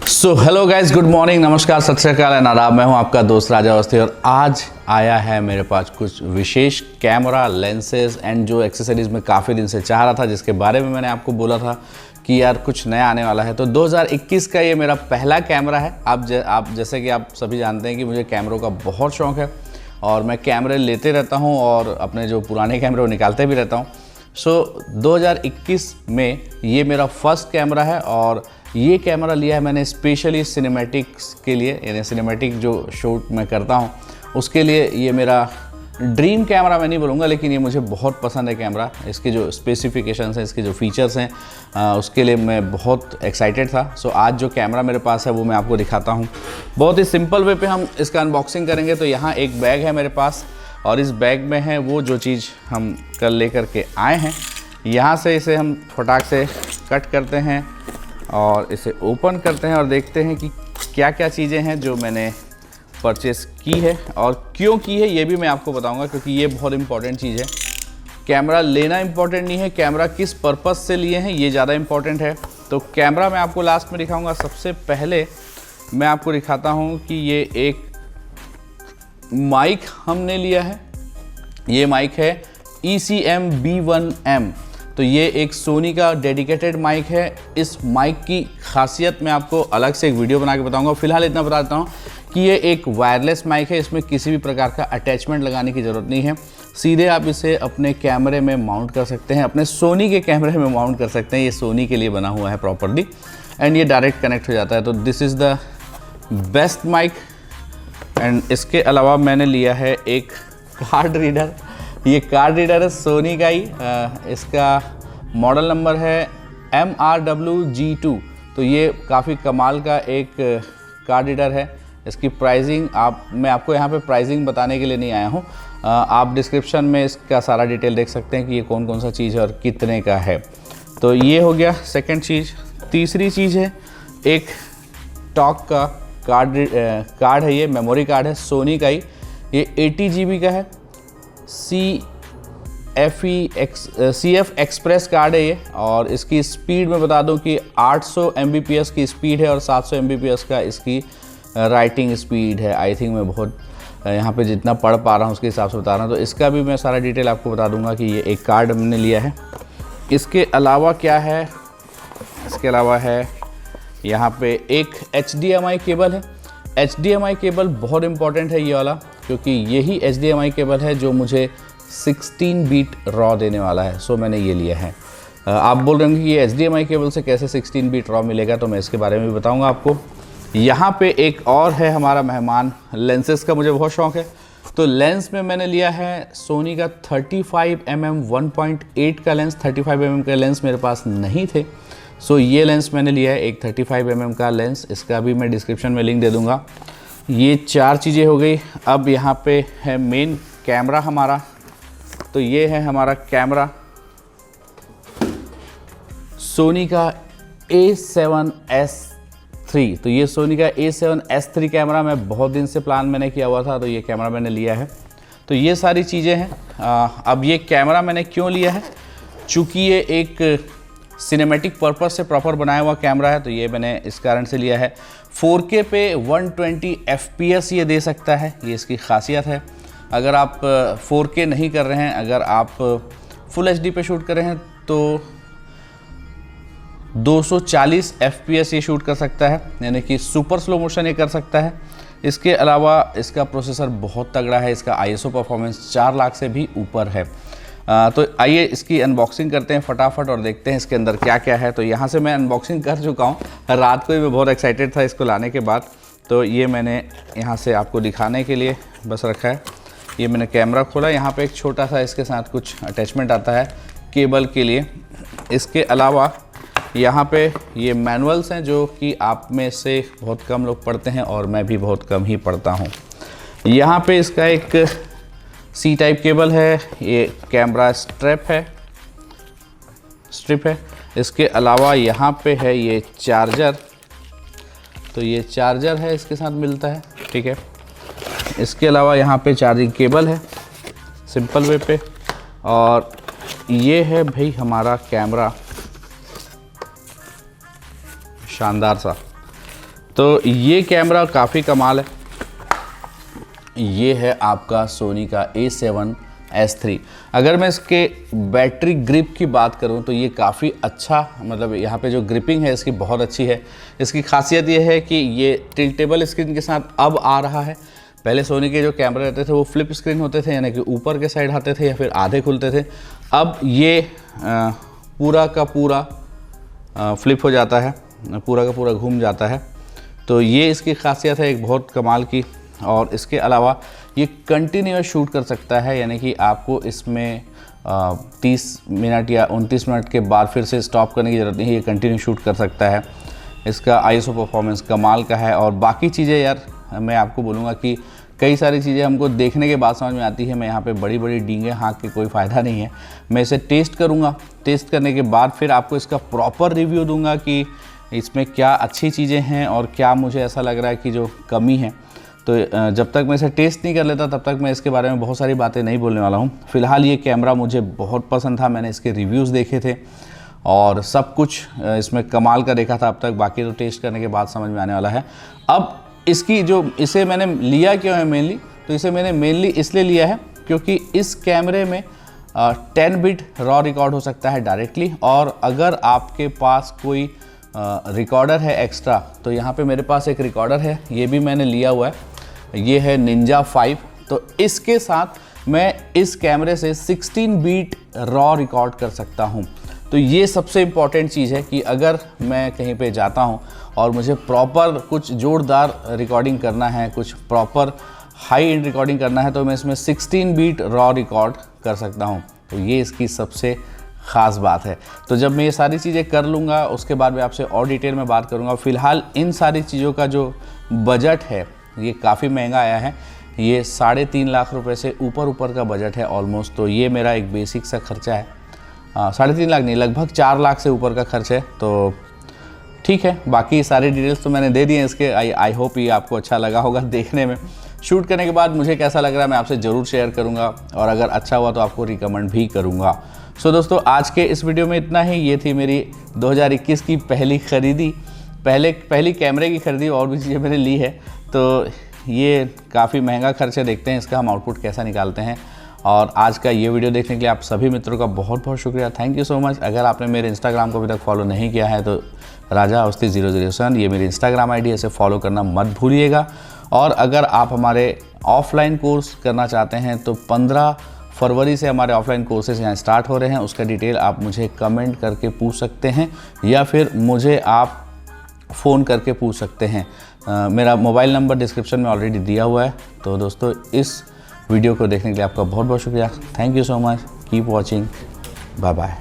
So hello guys, good morning, नमस्कार, सत श्री अकाल एंड आदाब। मैं हूं आपका दोस्त राजा अवस्थी और आज आया है मेरे पास कुछ विशेष कैमरा लेंसेज एंड जो एक्सेसरीज मैं काफ़ी दिन से चाह रहा था, जिसके बारे में मैंने आपको बोला था कि यार कुछ नया आने वाला है। तो 2021 का ये मेरा पहला कैमरा है। आप जैसे कि आप सभी जानते हैं कि मुझे कैमरों का बहुत शौक़ है और मैं कैमरे लेते रहता हूँ और अपने जो पुराने कैमरे वो निकालते भी रहता हूँ। सो 2021 में ये मेरा फर्स्ट कैमरा है और ये कैमरा लिया है मैंने स्पेशली सिनेमैटिक्स के लिए, यानी सिनेमैटिक जो शूट मैं करता हूँ उसके लिए। ये मेरा ड्रीम कैमरा मैं नहीं बोलूँगा, लेकिन ये मुझे बहुत पसंद है कैमरा। इसके जो स्पेसिफिकेशंस हैं, इसके जो फीचर्स हैं, उसके लिए मैं बहुत एक्साइटेड था। सो आज जो कैमरा मेरे पास है वो मैं आपको दिखाता हूँ। बहुत ही सिंपल वे पे हम इसका अनबॉक्सिंग करेंगे। तो यहाँ एक बैग है मेरे पास और इस बैग में है वो जो चीज़ हम कल लेकर के आए हैं। यहाँ से इसे हम फटाक से कट करते हैं और इसे ओपन करते हैं और देखते हैं कि क्या क्या चीज़ें हैं जो मैंने परचेस की है और क्यों की है, ये भी मैं आपको बताऊंगा, क्योंकि ये बहुत इंपॉर्टेंट चीज़ है। कैमरा लेना इंपॉर्टेंट नहीं है, कैमरा किस पर्पस से लिए हैं ये ज़्यादा इंपॉर्टेंट है। तो कैमरा मैं आपको लास्ट में दिखाऊंगा। सबसे पहले मैं आपको दिखाता हूँ कि ये एक माइक हमने लिया है। ये माइक है ECM B1M। तो ये एक सोनी का डेडिकेटेड माइक है। इस माइक की खासियत मैं आपको अलग से एक वीडियो बना के बताऊंगा। फिलहाल इतना बता देता हूँ कि ये एक वायरलेस माइक है। इसमें किसी भी प्रकार का अटैचमेंट लगाने की ज़रूरत नहीं है। सीधे आप इसे अपने कैमरे में माउंट कर सकते हैं, अपने सोनी के कैमरे में माउंट कर सकते हैं। ये सोनी के लिए बना हुआ है प्रॉपरली एंड ये डायरेक्ट कनेक्ट हो जाता है। तो this is the best mic. And इसके अलावा मैंने लिया है एक कार्ड रीडर। ये कार्ड रीडर है सोनी का ही। इसका मॉडल नंबर है MRWG2। तो ये काफ़ी कमाल का एक कार्ड रीडर है। इसकी प्राइसिंग मैं आपको यहाँ पे प्राइसिंग बताने के लिए नहीं आया हूँ। आप डिस्क्रिप्शन में इसका सारा डिटेल देख सकते हैं कि ये कौन कौन सा चीज़ है और कितने का है। तो ये हो गया सेकंड चीज़। तीसरी चीज़ है एक टॉक का कार्ड है। ये मेमोरी कार्ड है सोनी का ही। ये 80 GB का है। CF एक्सप्रेस कार्ड है ये। और इसकी स्पीड मैं बता दूं कि 800 Mbps की स्पीड है और 700 Mbps का इसकी राइटिंग स्पीड है। आई थिंक मैं बहुत यहाँ पे जितना पढ़ पा रहा हूँ उसके हिसाब से बता रहा हूँ। तो इसका भी मैं सारा डिटेल आपको बता दूंगा कि ये एक कार्ड हमने लिया है। इसके अलावा क्या है, इसके अलावा है यहाँ पे एक HDMI केबल है। HDMI केबल बहुत इंपॉर्टेंट है ये वाला, क्योंकि यही HDMI केबल है जो मुझे 16 बीट रॉ देने वाला है। सो मैंने ये लिया है। आप बोल रहे होंगे कि ये HDMI केबल से कैसे 16 बीट रॉ मिलेगा, तो मैं इसके बारे में भी बताऊंगा आपको। यहाँ पे एक और है हमारा मेहमान। लेंसेज का मुझे बहुत शौक़ है। तो लेंस में मैंने लिया है सोनी का 35mm 1.8 का लेंस। 35mm का लेंस मेरे पास नहीं थे। सो ये लेंस मैंने लिया है, एक 35mm का लेंस। इसका भी मैं डिस्क्रिप्शन में लिंक दे दूँगा। ये 4 चीज़ें हो गई। अब यहाँ पे है मेन कैमरा हमारा। तो ये है हमारा कैमरा सोनी का A7S3। तो ये सोनी का A7S3 कैमरा मैं बहुत दिन से प्लान मैंने किया हुआ था, तो ये कैमरा मैंने लिया है। तो ये सारी चीज़ें हैं। अब ये कैमरा मैंने क्यों लिया है, चूँकि ये एक सिनेमैटिक पर्पस से प्रॉपर बनाया हुआ कैमरा है, तो ये मैंने इस कारण से लिया है। 4K पे 120 FPS ये दे सकता है, ये इसकी खासियत है। अगर आप 4K नहीं कर रहे हैं, अगर आप फुल HD पे शूट कर रहे हैं, तो 240 FPS ये शूट कर सकता है, यानी कि सुपर स्लो मोशन ये कर सकता है। इसके अलावा इसका प्रोसेसर बहुत तगड़ा है। इसका ISO परफॉर्मेंस 4 लाख से भी ऊपर है। तो आइए इसकी अनबॉक्सिंग करते हैं फटाफट और देखते हैं इसके अंदर क्या क्या है। तो यहाँ से मैं अनबॉक्सिंग कर चुका हूँ। रात को ही मैं बहुत एक्साइटेड था इसको लाने के बाद। तो ये मैंने यहाँ से आपको दिखाने के लिए बस रखा है। ये मैंने कैमरा खोला। यहाँ पे एक छोटा सा इसके साथ कुछ अटैचमेंट आता है केबल के लिए। इसके अलावा यहाँ पे ये मैनुअल्स हैं जो कि आप में से बहुत कम लोग पढ़ते हैं और मैं भी बहुत कम ही पढ़ता हूँ। यहाँ पे इसका एक C टाइप केबल है। ये कैमरा स्ट्रिप है। इसके अलावा यहाँ पे है ये चार्जर। तो ये चार्जर है, इसके साथ मिलता है, ठीक है। इसके अलावा यहाँ पे चार्जिंग केबल है सिंपल वे पे। और ये है भाई हमारा कैमरा, शानदार सा। तो ये कैमरा काफ़ी कमाल है। ये है आपका सोनी का A7S III। अगर मैं इसके बैटरी ग्रिप की बात करूं तो ये काफ़ी अच्छा, मतलब यहाँ पे जो ग्रिपिंग है इसकी बहुत अच्छी है। इसकी खासियत ये है कि ये टिल्टेबल स्क्रीन के साथ अब आ रहा है। पहले सोनी के जो कैमरे रहते थे वो फ्लिप स्क्रीन होते थे, यानी कि ऊपर के साइड आते थे या फिर आधे खुलते थे। अब ये पूरा का पूरा फ्लिप हो जाता है, पूरा का पूरा घूम जाता है। तो ये इसकी खासियत है एक बहुत कमाल की। और इसके अलावा ये कंटिन्यूअस शूट कर सकता है, यानी कि आपको इसमें 30 मिनट या 29 मिनट के बाद फिर से स्टॉप करने की ज़रूरत नहीं है, ये कंटिन्यू शूट कर सकता है। इसका ISO परफॉर्मेंस कमाल का है। और बाकी चीज़ें यार मैं आपको बोलूँगा कि कई सारी चीज़ें हमको देखने के बाद समझ में आती है। मैं यहाँ पे बड़ी बड़ी डींगे हाँक के कोई फ़ायदा नहीं है। मैं इसे टेस्ट करूँगा, टेस्ट करने के बाद फिर आपको इसका प्रॉपर रिव्यू दूँगा कि इसमें क्या अच्छी चीज़ें हैं और क्या मुझे ऐसा लग रहा है कि जो कमी है। तो जब तक मैं इसे टेस्ट नहीं कर लेता तब तक मैं इसके बारे में बहुत सारी बातें नहीं बोलने वाला हूँ। फ़िलहाल ये कैमरा मुझे बहुत पसंद था, मैंने इसके रिव्यूज़ देखे थे और सब कुछ इसमें कमाल का देखा था अब तक। बाकी तो टेस्ट करने के बाद समझ में आने वाला है। अब इसकी जो इसे मैंने लिया क्यों है मेनली, तो इसे मैंने मेनली इसलिए लिया है क्योंकि इस कैमरे में 10 बिट रॉ रिकॉर्ड हो सकता है डायरेक्टली। और अगर आपके पास कोई रिकॉर्डर है एक्स्ट्रा, तो यहाँ पे मेरे पास एक रिकॉर्डर है, ये भी मैंने लिया हुआ है, ये है Ninja 5। तो इसके साथ मैं इस कैमरे से 16 बीट रॉ रिकॉर्ड कर सकता हूँ। तो ये सबसे इम्पॉर्टेंट चीज़ है कि अगर मैं कहीं पे जाता हूँ और मुझे प्रॉपर कुछ जोरदार रिकॉर्डिंग करना है, कुछ प्रॉपर हाई एंड रिकॉर्डिंग करना है, तो मैं इसमें 16 बीट रॉ रिकॉर्ड कर सकता हूँ। तो ये इसकी सबसे ख़ास बात है। तो जब मैं ये सारी चीज़ें कर लूँगा उसके बाद मैं आपसे और डिटेल में बात करूँगा। फ़िलहाल इन सारी चीज़ों का जो बजट है ये काफ़ी महंगा आया है। ये 3.5 लाख रुपए से ऊपर का बजट है ऑलमोस्ट। तो ये मेरा एक बेसिक सा खर्चा है। 3.5 लाख नहीं, लगभग 4 लाख से ऊपर का खर्च है। तो ठीक है, बाकी सारी डिटेल्स तो मैंने दे दी हैं इसके। आई होप ये आपको अच्छा लगा होगा देखने में। शूट करने के बाद मुझे कैसा लग रहा है मैं आपसे ज़रूर शेयर करूँगा, और अगर अच्छा हुआ तो आपको रिकमेंड भी करूँगा। सो दोस्तों, आज के इस वीडियो में इतना ही। ये थी मेरी 2021 की पहली खरीदी, पहली कैमरे की खरीदी। और भी चीज़ें मैंने ली है। तो ये काफ़ी महंगा खर्च है, देखते हैं इसका हम आउटपुट कैसा निकालते हैं। और आज का ये वीडियो देखने के लिए आप सभी मित्रों का बहुत बहुत शुक्रिया, थैंक यू सो मच। अगर आपने मेरे इंस्टाग्राम को अभी तक फॉलो नहीं किया है तो राजा अवस्थी 007 ये मेरी इंस्टाग्राम ID है, इसे फॉलो करना मत भूलिएगा। और अगर आप हमारे ऑफलाइन कोर्स करना चाहते हैं तो 15 फरवरी से हमारे ऑफलाइन कोर्सेज यहाँ स्टार्ट हो रहे हैं। उसका डिटेल आप मुझे कमेंट करके पूछ सकते हैं या फिर मुझे आप फ़ोन करके पूछ सकते हैं। मेरा मोबाइल नंबर डिस्क्रिप्शन में ऑलरेडी दिया हुआ है। तो दोस्तों, इस वीडियो को देखने के लिए आपका बहुत बहुत शुक्रिया, thank you so much, keep watching, bye bye.